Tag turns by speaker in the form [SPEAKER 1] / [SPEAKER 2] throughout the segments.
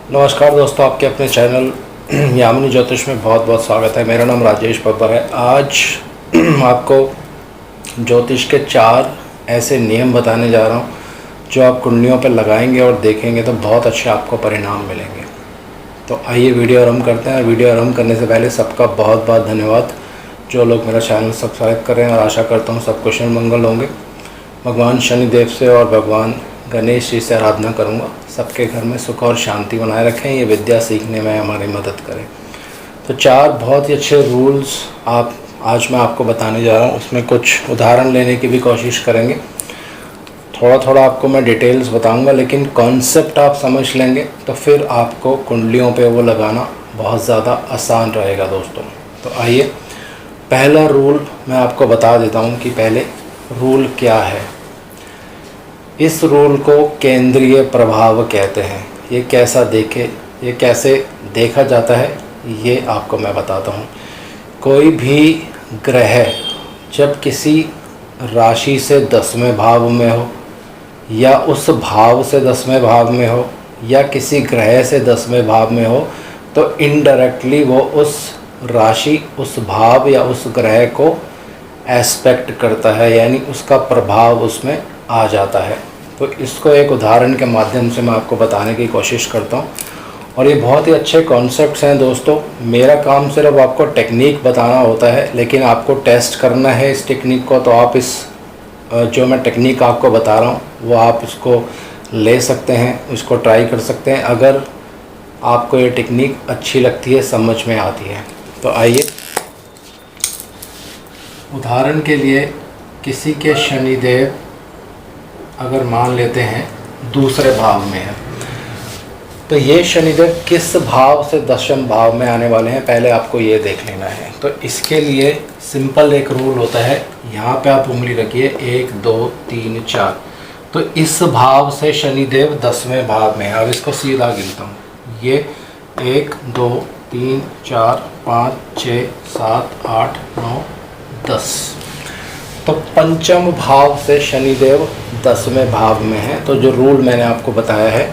[SPEAKER 1] नमस्कार दोस्तों, आपके अपने चैनल यामिनी ज्योतिष में बहुत बहुत स्वागत है। मेरा नाम राजेश बब्बर है। आज आपको ज्योतिष के 4 ऐसे नियम बताने जा रहा हूँ जो आप कुंडलियों पर लगाएंगे और देखेंगे तो बहुत अच्छे आपको परिणाम मिलेंगे। तो आइए वीडियो आरंभ करते हैं। वीडियो आरंभ करने से पहले सबका बहुत बहुत धन्यवाद जो लोग मेरा चैनल सब्सक्राइब कर रहे हैं, और आशा करता हूँ सब कुशल मंगल होंगे। भगवान शनिदेव से और भगवान गणेश जी से आराधना करूँगा सबके घर में सुख और शांति बनाए रखें, ये विद्या सीखने में हमारी मदद करें। तो 4 बहुत ही अच्छे रूल्स आज मैं आपको बताने जा रहा हूँ। उसमें कुछ उदाहरण लेने की भी कोशिश करेंगे। थोड़ा थोड़ा आपको मैं डिटेल्स बताऊंगा, लेकिन कॉन्सेप्ट आप समझ लेंगे तो फिर आपको कुंडलियों पे वो लगाना बहुत ज़्यादा आसान रहेगा दोस्तों। तो आइए, पहला रूल मैं आपको बता देता हूँ कि पहले रूल क्या है। इस रूल को केंद्रीय प्रभाव कहते हैं। ये कैसे देखा जाता है ये आपको मैं बताता हूँ। कोई भी ग्रह जब किसी राशि से 10वें भाव में हो, या उस भाव से 10वें भाव में हो, या किसी ग्रह से 10वें भाव में हो, तो इनडायरेक्टली वो उस राशि, उस भाव या उस ग्रह को एस्पेक्ट करता है, यानी उसका प्रभाव उसमें आ जाता है। तो इसको एक उदाहरण के माध्यम से मैं आपको बताने की कोशिश करता हूँ। और ये बहुत ही अच्छे कॉन्सेप्ट्स हैं दोस्तों। मेरा काम सिर्फ आपको टेक्निक बताना होता है, लेकिन आपको टेस्ट करना है इस टेक्निक को। तो आप जो मैं टेक्निक आपको बता रहा हूँ वो आप इसको ले सकते हैं, इसको ट्राई कर सकते हैं अगर आपको ये टेक्निक अच्छी लगती है, समझ में आती है। तो आइए, उदाहरण के लिए किसी के शनिदेव अगर मान लेते हैं दूसरे भाव में है, तो ये शनिदेव किस भाव से 10वें भाव में आने वाले हैं पहले आपको ये देख लेना है। तो इसके लिए सिंपल एक रूल होता है। यहाँ पे आप उंगली रखिए, 1 2 3 4। तो इस भाव से शनिदेव 10वें भाव में है। अब इसको सीधा गिनता हूँ। ये 1 2 3 4 5 6 7 8 9 10। तो पंचम भाव से शनिदेव 10वें भाव में है। तो जो रूल मैंने आपको बताया है,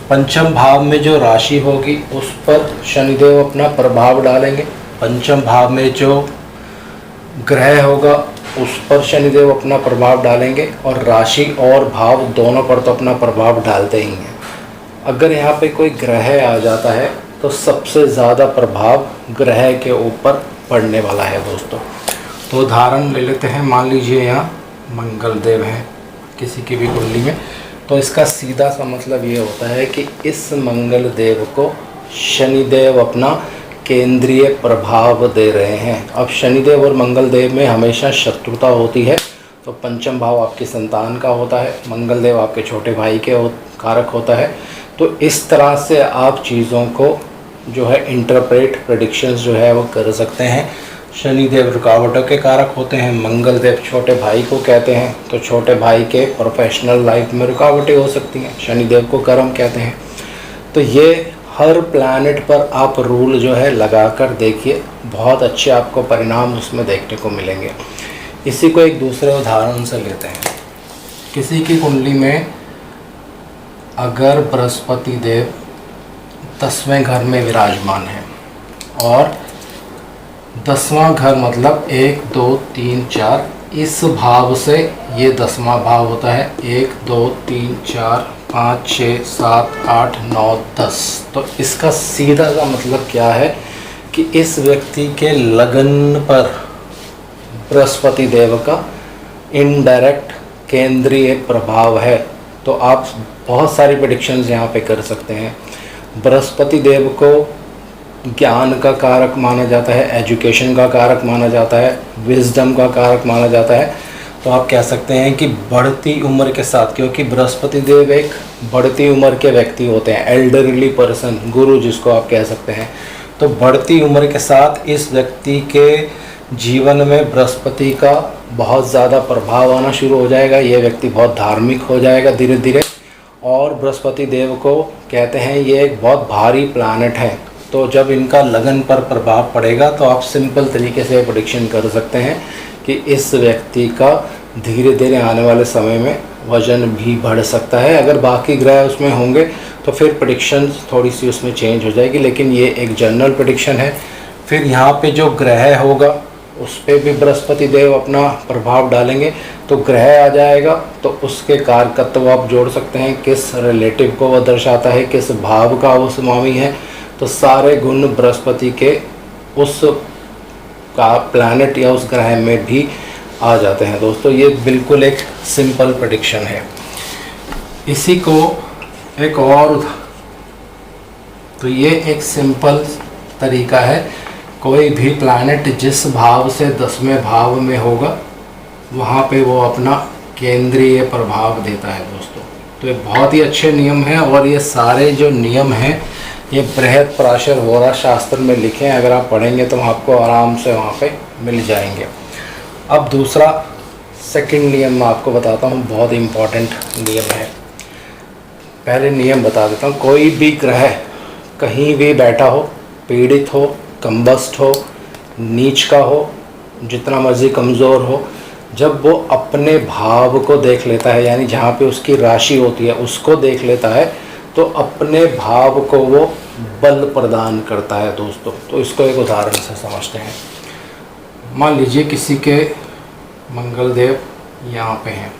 [SPEAKER 1] पंचम भाव में जो राशि होगी उस पर शनिदेव अपना प्रभाव डालेंगे। पंचम भाव में जो ग्रह होगा उस पर शनिदेव अपना प्रभाव डालेंगे, और राशि और भाव दोनों पर तो अपना प्रभाव डालते ही हैं। अगर यहाँ पे कोई ग्रह आ जाता है तो सबसे ज़्यादा प्रभाव ग्रह के ऊपर पड़ने वाला है दोस्तों। तो उदाहरण ले लेते हैं। मान लीजिए यहाँ मंगल देव हैं किसी की भी कुंडली में, तो इसका सीधा सा मतलब ये होता है कि इस मंगल देव को शनिदेव अपना केंद्रीय प्रभाव दे रहे हैं। अब शनिदेव और मंगल देव में हमेशा शत्रुता होती है। तो पंचम भाव आपकी संतान का होता है, मंगल देव आपके छोटे भाई के कारक होता है। तो इस तरह से आप चीज़ों को जो है इंटरप्रेट, प्रेडिक्शंस जो है वो कर सकते हैं। शनिदेव रुकावटों के कारक होते हैं, मंगल देव छोटे भाई को कहते हैं, तो छोटे भाई के प्रोफेशनल लाइफ में रुकावटें हो सकती हैं। शनिदेव को कर्म कहते हैं। तो ये हर प्लैनेट पर आप रूल जो है लगा कर देखिए, बहुत अच्छे आपको परिणाम उसमें देखने को मिलेंगे। इसी को एक दूसरे उदाहरण से लेते हैं। किसी की कुंडली में अगर बृहस्पति देव 10वें घर में विराजमान है, और 10वां घर मतलब 1 2 3 4, इस भाव से ये 10वां भाव होता है। 1 2 3 4 5 6 7 8 9 10। तो इसका सीधा सा मतलब क्या है कि इस व्यक्ति के लगन पर बृहस्पति देव का इनडायरेक्ट केंद्रीय प्रभाव है। तो आप बहुत सारी प्रेडिक्शंस यहाँ पे कर सकते हैं। बृहस्पति देव को ज्ञान का कारक माना जाता है, एजुकेशन का कारक माना जाता है, विजडम का कारक माना जाता है। तो आप कह सकते हैं कि बढ़ती उम्र के साथ, क्योंकि बृहस्पति देव एक बढ़ती उम्र के व्यक्ति होते हैं, एल्डरली पर्सन, गुरु जिसको आप कह सकते हैं। तो बढ़ती उम्र के साथ इस व्यक्ति के जीवन में बृहस्पति का बहुत ज़्यादा प्रभाव आना शुरू हो जाएगा। ये व्यक्ति बहुत धार्मिक हो जाएगा धीरे धीरे। और बृहस्पति देव को कहते हैं ये एक बहुत भारी प्लैनेट है। तो जब इनका लगन पर प्रभाव पड़ेगा तो आप सिंपल तरीके से प्रेडिक्शन कर सकते हैं कि इस व्यक्ति का धीरे धीरे आने वाले समय में वजन भी बढ़ सकता है। अगर बाकी ग्रह उसमें होंगे तो फिर प्रेडिक्शन थोड़ी सी उसमें चेंज हो जाएगी, लेकिन ये एक जनरल प्रेडिक्शन है। फिर यहाँ पे जो ग्रह होगा उस पर भी बृहस्पति देव अपना प्रभाव डालेंगे, तो ग्रह आ जाएगा तो उसके कारकत्व आप जोड़ सकते हैं, किस रिलेटिव को वह दर्शाता है, किस भाव का वो स्वामी है, तो सारे गुण बृहस्पति के उस का प्लैनेट या उस ग्रह में भी आ जाते हैं दोस्तों। ये बिल्कुल एक सिंपल प्रेडिक्शन है। इसी को एक और, तो ये एक सिंपल तरीका है, कोई भी प्लैनेट जिस भाव से 10वें भाव में होगा वहाँ पे वो अपना केंद्रीय प्रभाव देता है दोस्तों। तो ये बहुत ही अच्छे नियम हैं, और ये सारे जो नियम हैं ये बृहत्पराशर होरा शास्त्र में लिखे हैं। अगर आप पढ़ेंगे तो आपको आराम से वहाँ पे मिल जाएंगे। अब दूसरा सेकंड नियम मैं आपको बताता हूँ, बहुत इम्पॉर्टेंट नियम है। पहले नियम बता देता हूँ। कोई भी ग्रह कहीं भी बैठा हो, पीड़ित हो, कम्बस्ट हो, नीच का हो, जितना मर्जी कमज़ोर हो, जब वो अपने भाव को देख लेता है, यानी जहाँ पे उसकी राशि होती है उसको देख लेता है, तो अपने भाव को वो बल प्रदान करता है दोस्तों। तो इसको एक उदाहरण से समझते हैं। मान लीजिए किसी के मंगल देव यहाँ पे हैं,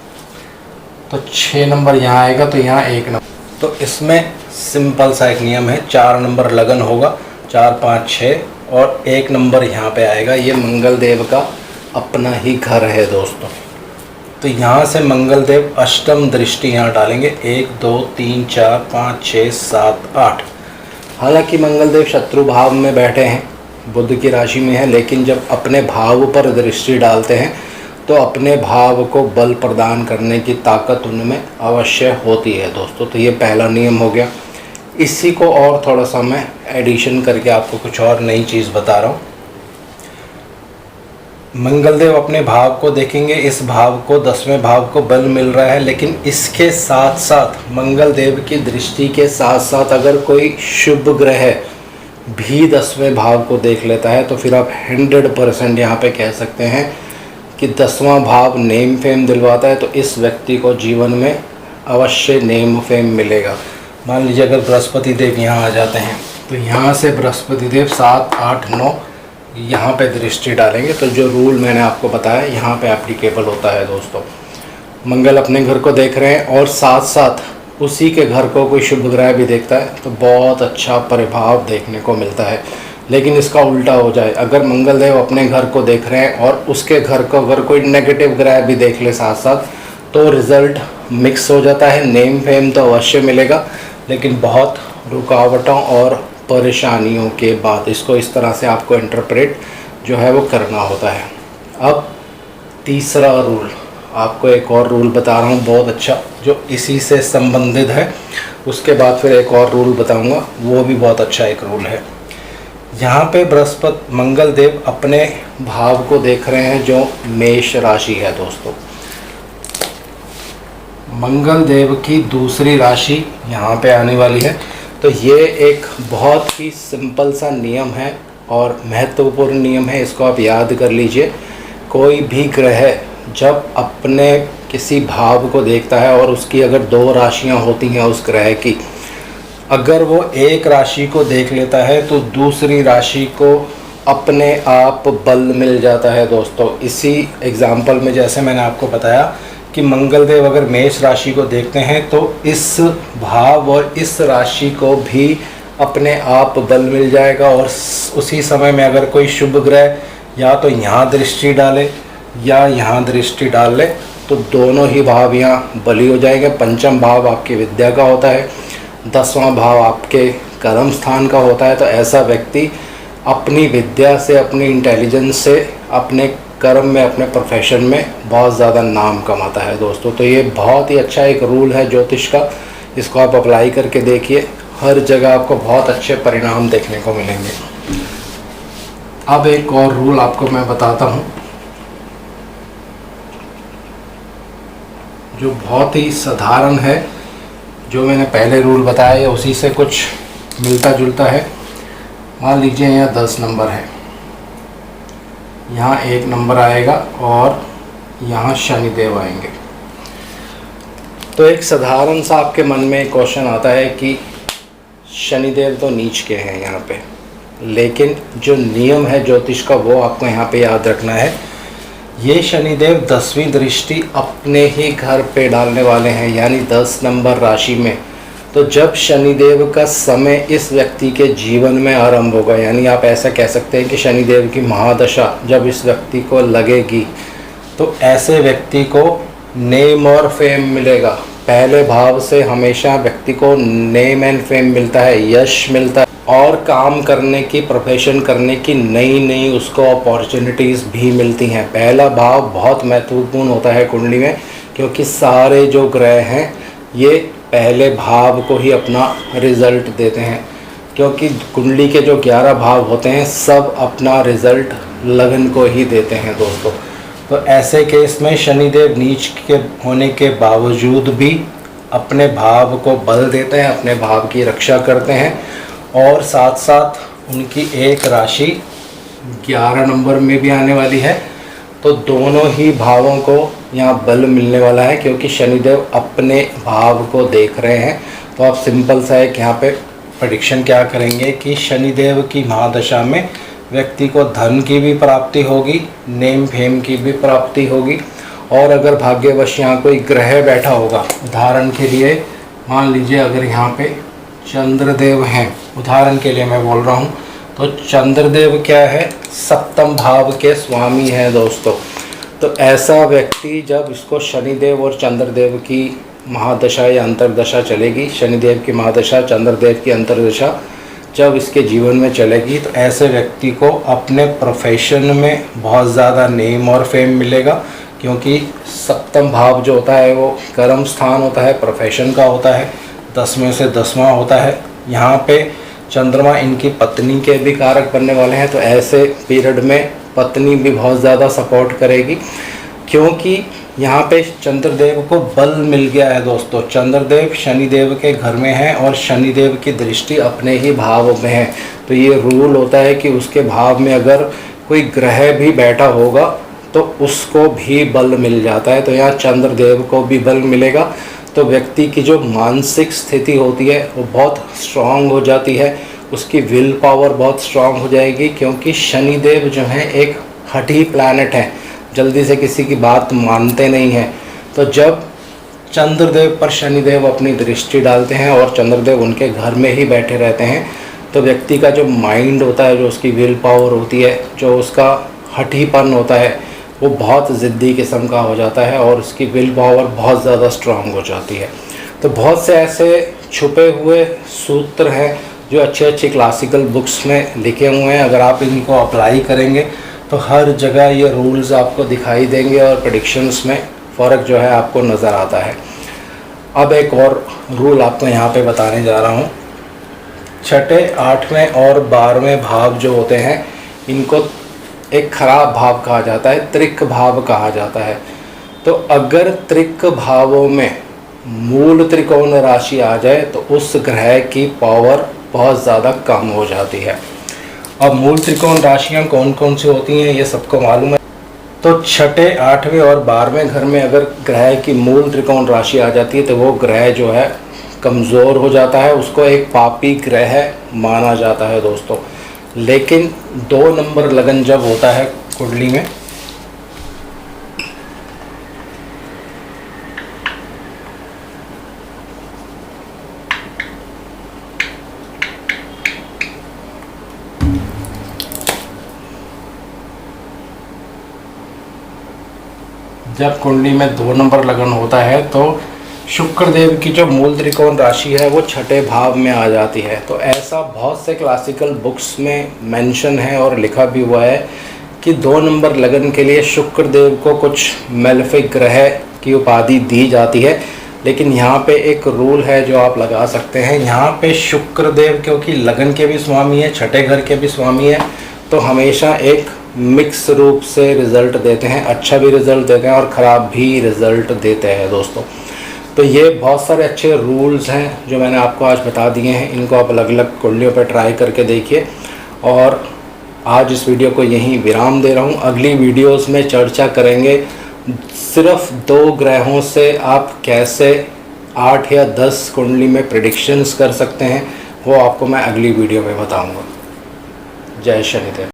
[SPEAKER 1] तो 6 नंबर यहाँ आएगा, तो यहाँ 1 नंबर। तो इसमें सिंपल सा एक नियम है, 4 नंबर लगन होगा, 4, 5, 6, और 1 नंबर यहाँ पे आएगा। ये मंगल देव का अपना ही घर है दोस्तों। तो यहाँ से मंगल देव अष्टम दृष्टि यहाँ डालेंगे, 1, 2, 3, 4, 5, 6, 7, 8। हालांकि मंगल देव शत्रु भाव में बैठे हैं, बुध की राशि में है, लेकिन जब अपने भाव पर दृष्टि डालते हैं तो अपने भाव को बल प्रदान करने की ताकत उनमें अवश्य होती है दोस्तों। तो ये पहला नियम हो गया। इसी को और थोड़ा सा मैं एडिशन करके आपको कुछ और नई चीज़ बता रहा हूँ। मंगलदेव अपने भाव को देखेंगे, इस भाव को 10वें भाव को बल मिल रहा है, लेकिन इसके साथ साथ मंगलदेव की दृष्टि के साथ साथ अगर कोई शुभ ग्रह भी 10वें भाव को देख लेता है तो फिर आप 100% यहाँ पे कह सकते हैं कि 10वां भाव नेम फेम दिलवाता है। तो इस व्यक्ति को जीवन में अवश्य नेम फेम मिलेगा। मान लीजिए अगर बृहस्पति देव यहाँ आ जाते हैं, तो यहाँ से बृहस्पति देव 7, 8, 9 यहाँ पे दृष्टि डालेंगे, तो जो रूल मैंने आपको बताया यहाँ पे एप्लीकेबल होता है दोस्तों। मंगल अपने घर को देख रहे हैं और साथ साथ उसी के घर को कोई शुभ ग्रह भी देखता है तो बहुत अच्छा प्रभाव देखने को मिलता है। लेकिन इसका उल्टा हो जाए, अगर मंगल देव अपने घर को देख रहे हैं और उसके घर को अगर कोई नेगेटिव ग्रह भी देख ले साथ साथ, तो रिज़ल्ट मिक्स हो जाता है। नेम फेम तो अवश्य मिलेगा, लेकिन बहुत रुकावटों और परेशानियों के बाद इसको इस तरह से आपको इंटरप्रेट जो है वो करना होता है। अब तीसरा रूल, आपको एक और रूल बता रहा हूँ बहुत अच्छा, जो इसी से संबंधित है। उसके बाद फिर एक और रूल बताऊँगा, वो भी बहुत अच्छा एक रूल है। यहाँ पे बृहस्पति मंगल देव अपने भाव को देख रहे हैं जो मेष राशि है दोस्तों। मंगल देव की दूसरी राशि यहाँ पे आने वाली है। तो ये एक बहुत ही सिंपल सा नियम है और महत्वपूर्ण नियम है, इसको आप याद कर लीजिए। कोई भी ग्रह जब अपने किसी भाव को देखता है और उसकी अगर 2 राशियाँ होती हैं उस ग्रह की, अगर वो एक राशि को देख लेता है तो दूसरी राशि को अपने आप बल मिल जाता है दोस्तों। इसी एग्जाम्पल में जैसे मैंने आपको बताया कि मंगलदेव अगर मेष राशि को देखते हैं तो इस भाव और इस राशि को भी अपने आप बल मिल जाएगा। और उसी समय में अगर कोई शुभ ग्रह या तो यहाँ दृष्टि डाले या यहाँ दृष्टि डाल ले तो दोनों ही भाव यहाँ बली हो जाएंगे। पंचम भाव आपकी विद्या का होता है, 10वां भाव आपके कर्म स्थान का होता है। तो ऐसा व्यक्ति अपनी विद्या से, अपनी इंटेलिजेंस से, अपने कर्म में, अपने प्रोफेशन में बहुत ज़्यादा नाम कमाता है दोस्तों। तो ये बहुत ही अच्छा एक रूल है ज्योतिष का, इसको आप अप्लाई करके देखिए, हर जगह आपको बहुत अच्छे परिणाम देखने को मिलेंगे। अब एक और रूल आपको मैं बताता हूँ जो बहुत ही साधारण है। जो मैंने पहले रूल बताया उसी से कुछ मिलता जुलता है। मान लीजिए यहाँ 10 नंबर है, यहाँ 1 नंबर आएगा और यहाँ शनिदेव आएंगे। तो एक साधारण सा आपके मन में एक क्वेश्चन आता है कि शनिदेव तो नीच के हैं यहाँ पे, लेकिन जो नियम है ज्योतिष का वो आपको यहाँ पे याद रखना है। ये शनिदेव 10वीं दृष्टि अपने ही घर पे डालने वाले हैं, यानी 10 नंबर राशि में। तो जब शनिदेव का समय इस व्यक्ति के जीवन में आरंभ होगा, यानी आप ऐसा कह सकते हैं कि शनिदेव की महादशा जब इस व्यक्ति को लगेगी, तो ऐसे व्यक्ति को नेम और फेम मिलेगा। पहले भाव से हमेशा व्यक्ति को नेम एंड फेम मिलता है, यश मिलता है, और काम करने की, प्रोफेशन करने की नई नई उसको अपॉर्चुनिटीज़ भी मिलती हैं। पहला भाव बहुत महत्वपूर्ण होता है कुंडली में, क्योंकि सारे जो ग्रह हैं ये पहले भाव को ही अपना रिज़ल्ट देते हैं। क्योंकि कुंडली के जो 11 भाव होते हैं सब अपना रिज़ल्ट लगन को ही देते हैं दोस्तों। तो ऐसे केस में शनिदेव नीच के होने के बावजूद भी अपने भाव को बल देते हैं, अपने भाव की रक्षा करते हैं, और साथ साथ उनकी एक राशि 11 नंबर में भी आने वाली है। तो दोनों ही भावों को यहाँ बल मिलने वाला है, क्योंकि शनिदेव अपने भाव को देख रहे हैं। तो आप सिंपल सा एक यहाँ पे प्रेडिक्शन क्या करेंगे कि शनिदेव की महादशा में व्यक्ति को धन की भी प्राप्ति होगी, नेम फेम की भी प्राप्ति होगी। और अगर भाग्यवश यहाँ कोई ग्रह बैठा होगा, उदाहरण के लिए मान लीजिए अगर यहाँ पे चंद्रदेव हैं, उदाहरण के लिए मैं बोल रहा हूँ, तो चंद्रदेव क्या है, 7म भाव के स्वामी हैं दोस्तों। तो ऐसा व्यक्ति जब इसको शनिदेव और चंद्रदेव की महादशा या अंतरदशा चलेगी, शनिदेव की महादशा, चंद्रदेव की अंतरदशा जब इसके जीवन में चलेगी, तो ऐसे व्यक्ति को अपने प्रोफेशन में बहुत ज़्यादा नेम और फेम मिलेगा। क्योंकि 7म भाव जो होता है वो कर्म स्थान होता है, प्रोफेशन का होता है, 10 में से 10वां होता है। यहाँ पे चंद्रमा इनकी पत्नी के भी कारक बनने वाले हैं, तो ऐसे पीरियड में पत्नी भी बहुत ज़्यादा सपोर्ट करेगी, क्योंकि यहाँ पे चंद्रदेव को बल मिल गया है दोस्तों। चंद्रदेव शनिदेव के घर में है और शनिदेव की दृष्टि अपने ही भाव में है। तो ये रूल होता है कि उसके भाव में अगर कोई ग्रह भी बैठा होगा तो उसको भी बल मिल जाता है। तो यहाँ चंद्रदेव को भी बल मिलेगा, तो व्यक्ति की जो मानसिक स्थिति होती है वो बहुत स्ट्रांग हो जाती है, उसकी विल पावर बहुत स्ट्रांग हो जाएगी। क्योंकि शनिदेव जो है एक हठी प्लैनेट है, जल्दी से किसी की बात मानते नहीं हैं। तो जब चंद्रदेव पर शनिदेव अपनी दृष्टि डालते हैं और चंद्रदेव उनके घर में ही बैठे रहते हैं, तो व्यक्ति का जो माइंड होता है, जो उसकी विल पावर होती है, जो उसका हठीपन होता है, वो बहुत ज़िद्दी किस्म का हो जाता है और उसकी विल पावर बहुत ज़्यादा स्ट्रांग हो जाती है। तो बहुत से ऐसे छुपे हुए सूत्र हैं जो अच्छे अच्छे क्लासिकल बुक्स में लिखे हुए हैं। अगर आप इनको अप्लाई करेंगे तो हर जगह ये रूल्स आपको दिखाई देंगे और प्रेडिक्शंस में फ़र्क जो है आपको नज़र आता है। अब एक और रूल आपको यहाँ पे बताने जा रहा हूँ। 6ठे, 8वें और 12वें भाव जो होते हैं, इनको एक खराब भाव कहा जाता है, त्रिक भाव कहा जाता है। तो अगर त्रिक भावों में मूल त्रिकोण राशि आ जाए तो उस ग्रह की पावर बहुत ज़्यादा कम हो जाती है। अब मूल त्रिकोण राशियाँ कौन कौन सी होती हैं ये सबको मालूम है। तो 6ठे, 8वें और 12वें घर में अगर ग्रह की मूल त्रिकोण राशि आ जाती है तो वो ग्रह जो है कमज़ोर हो जाता है, उसको एक पापी ग्रह माना जाता है दोस्तों। लेकिन 2 नंबर लगन जब होता है कुंडली में, जब कुंडली में 2 नंबर लगन होता है तो शुक्रदेव की जो मूल त्रिकोण राशि है वो 6ठे भाव में आ जाती है। तो ऐसा बहुत से क्लासिकल बुक्स में मेंशन है और लिखा भी हुआ है कि 2 नंबर लगन के लिए शुक्रदेव को कुछ मेलेफिक ग्रह की उपाधि दी जाती है। लेकिन यहाँ पे एक रूल है जो आप लगा सकते हैं। यहाँ पे शुक्रदेव क्योंकि लगन के भी स्वामी है, 6ठे घर के भी स्वामी है, तो हमेशा एक मिक्स रूप से रिज़ल्ट देते हैं। अच्छा भी रिज़ल्ट देते हैं और ख़राब भी रिज़ल्ट देते हैं दोस्तों। तो ये बहुत सारे अच्छे रूल्स हैं जो मैंने आपको आज बता दिए हैं। इनको आप अलग अलग कुंडलियों पर ट्राई करके देखिए। और आज इस वीडियो को यहीं विराम दे रहा हूँ। अगली वीडियोस में चर्चा करेंगे सिर्फ 2 ग्रहों से आप कैसे 8 या 10 कुंडली में प्रेडिक्शंस कर सकते हैं, वो आपको मैं अगली वीडियो में बताऊंगा। जय शनिदेव।